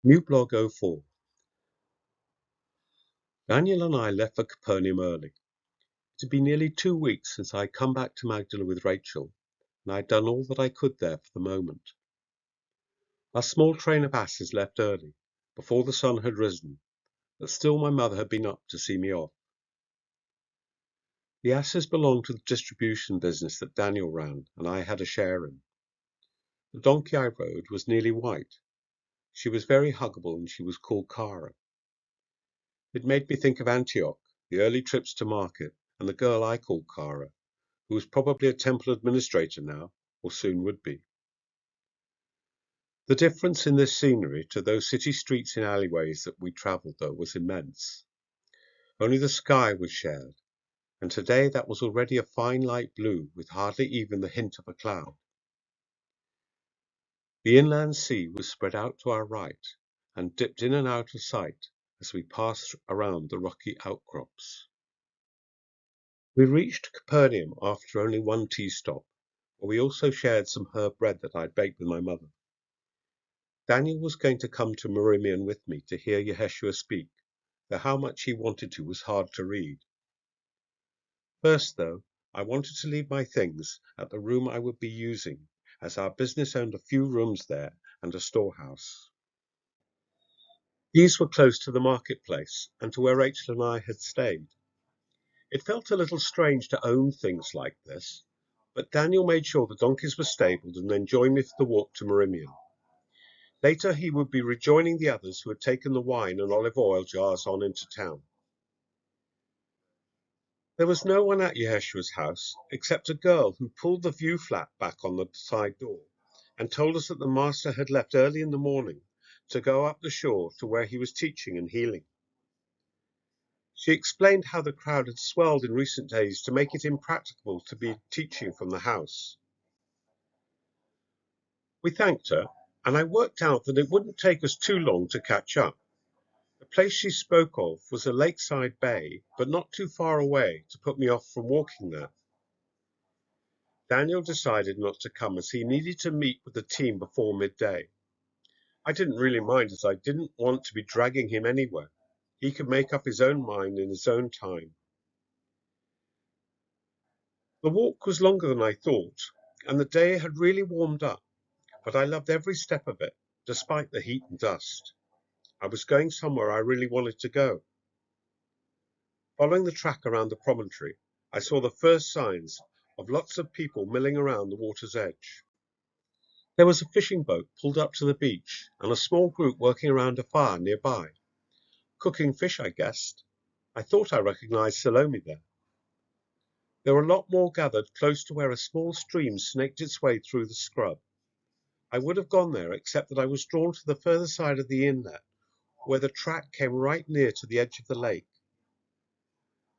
New blog '04. Daniel and I left for Capernaum early. It had been nearly 2 weeks since I had come back to Magdalene with Rachel, and I had done all that I could there for the moment. Our small train of asses left early, before the sun had risen, but still my mother had been up to see me off. The asses belonged to the distribution business that Daniel ran, and I had a share in. The donkey I rode was nearly white. She was very huggable, and she was called Cara. It made me think of Antioch, the early trips to market, and the girl I called Cara, who was probably a temple administrator now, or soon would be. The difference in this scenery to those city streets and alleyways that we travelled, though, was immense. Only the sky was shared, and today that was already a fine light blue with hardly even the hint of a cloud. The inland sea was spread out to our right, and dipped in and out of sight as we passed around the rocky outcrops. We reached Capernaum after only one tea stop, where we also shared some herb bread that I'd baked with my mother. Daniel was going to come to Marimian with me to hear Yeshua speak, though how much he wanted to was hard to read. First, though, I wanted to leave my things at the room I would be using, as our business owned a few rooms there and a storehouse. These were close to the marketplace and to where Rachel and I had stayed. It felt a little strange to own things like this, but Daniel made sure the donkeys were stabled and then joined me for the walk to Marimian. Later he would be rejoining the others who had taken the wine and olive oil jars on into town. There was no one at Yeshua's house except a girl who pulled the view flap back on the side door and told us that the master had left early in the morning to go up the shore to where he was teaching and healing. She explained how the crowd had swelled in recent days to make it impracticable to be teaching from the house. We thanked her, and I worked out that it wouldn't take us too long to catch up. The place she spoke of was a lakeside bay, but not too far away to put me off from walking there. Daniel decided not to come as he needed to meet with the team before midday. I didn't really mind as I didn't want to be dragging him anywhere. He could make up his own mind in his own time. The walk was longer than I thought, and the day had really warmed up, but I loved every step of it, despite the heat and dust. I was going somewhere I really wanted to go. Following the track around the promontory, I saw the first signs of lots of people milling around the water's edge. There was a fishing boat pulled up to the beach, and a small group working around a fire nearby. Cooking fish, I guessed. I thought I recognized Salome there. There were a lot more gathered close to where a small stream snaked its way through the scrub. I would have gone there, except that I was drawn to the further side of the inlet, where the track came right near to the edge of the lake.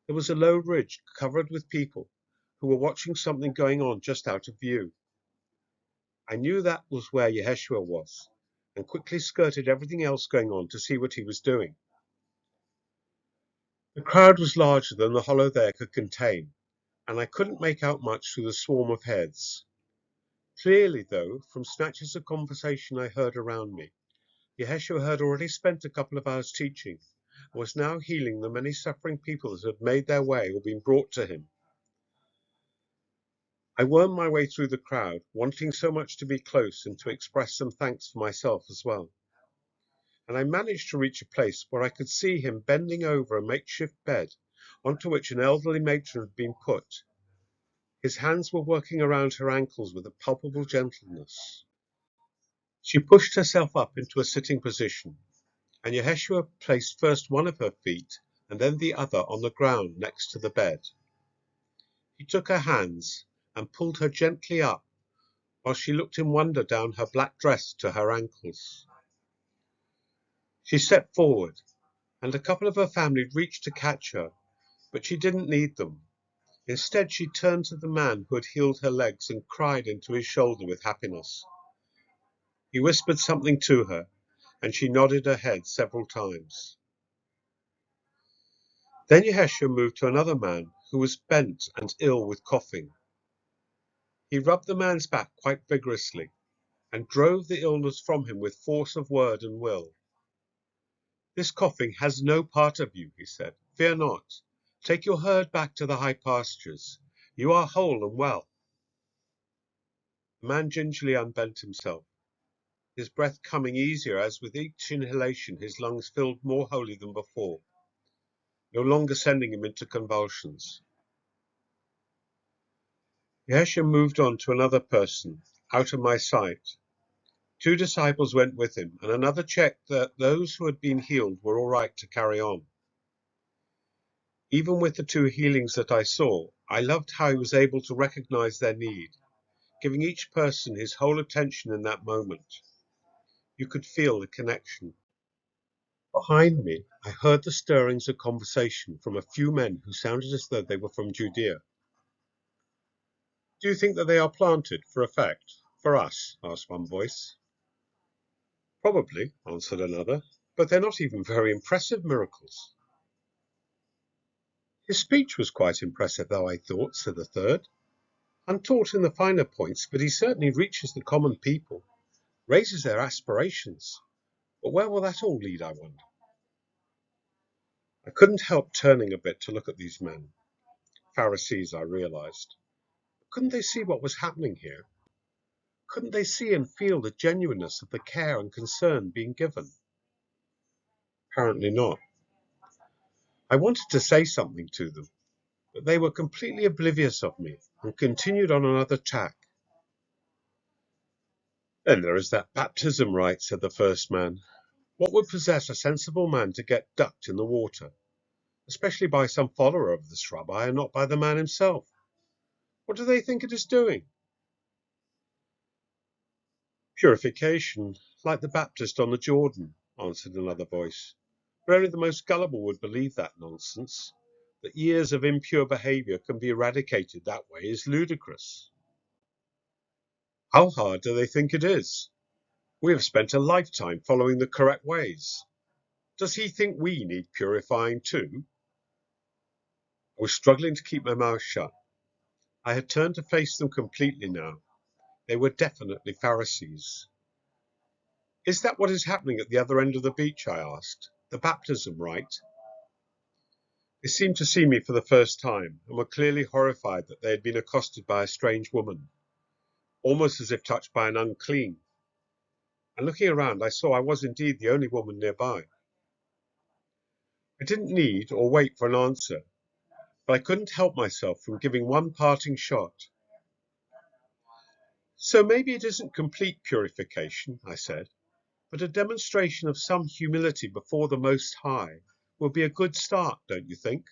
There was a low ridge covered with people who were watching something going on just out of view. I knew that was where Yeshua was, and quickly skirted everything else going on to see what he was doing. The crowd was larger than the hollow there could contain, and I couldn't make out much through the swarm of heads. Clearly, though, from snatches of conversation I heard around me, Yeshua had already spent a couple of hours teaching, and was now healing the many suffering people that had made their way or been brought to him. I wormed my way through the crowd, wanting so much to be close and to express some thanks for myself as well. And I managed to reach a place where I could see him bending over a makeshift bed onto which an elderly matron had been put. His hands were working around her ankles with a palpable gentleness. She pushed herself up into a sitting position, and Yeshua placed first one of her feet and then the other on the ground next to the bed. He took her hands and pulled her gently up, while she looked in wonder down her black dress to her ankles. She stepped forward, and a couple of her family reached to catch her, but she didn't need them. Instead, she turned to the man who had healed her legs and cried into his shoulder with happiness. He whispered something to her, and she nodded her head several times. Then Yeshua moved to another man who was bent and ill with coughing. He rubbed the man's back quite vigorously, and drove the illness from him with force of word and will. This coughing has no part of you, he said. Fear not. Take your herd back to the high pastures. You are whole and well. The man gingerly unbent himself, his breath coming easier as with each inhalation his lungs filled more wholly than before, no longer sending him into convulsions. Yeshua moved on to another person, out of my sight. 2 disciples went with him, and another checked that those who had been healed were all right to carry on. Even with the 2 healings that I saw, I loved how he was able to recognize their need, giving each person his whole attention in that moment. You could feel the connection. Behind me, I heard the stirrings of conversation from a few men who sounded as though they were from Judea. Do you think that they are planted for effect, for us? Asked one voice. Probably, answered another, but they're not even very impressive miracles. His speech was quite impressive, though, I thought, said the third. Untaught in the finer points, but he certainly reaches the common people, raises their aspirations. But where will that all lead, I wonder? I couldn't help turning a bit to look at these men. Pharisees, I realized. Couldn't they see what was happening here? Couldn't they see and feel the genuineness of the care and concern being given? Apparently not. I wanted to say something to them, but they were completely oblivious of me and continued on another tack. Then there is that baptism rite, said the first man. What would possess a sensible man to get ducked in the water, especially by some follower of this rabbi and not by the man himself? What do they think it is doing? Purification, like the Baptist on the Jordan, answered another voice. But only the most gullible would believe that nonsense. That years of impure behavior can be eradicated that way is ludicrous. How hard do they think it is? We have spent a lifetime following the correct ways. Does he think we need purifying too? I was struggling to keep my mouth shut. I had turned to face them completely now. They were definitely Pharisees. Is that what is happening at the other end of the beach? I asked. The baptism rite? They seemed to see me for the first time, and were clearly horrified that they had been accosted by a strange woman, almost as if touched by an unclean. And looking around, I saw I was indeed the only woman nearby. I didn't need or wait for an answer, but I couldn't help myself from giving one parting shot. So maybe it isn't complete purification, I said, but a demonstration of some humility before the Most High will be a good start, don't you think?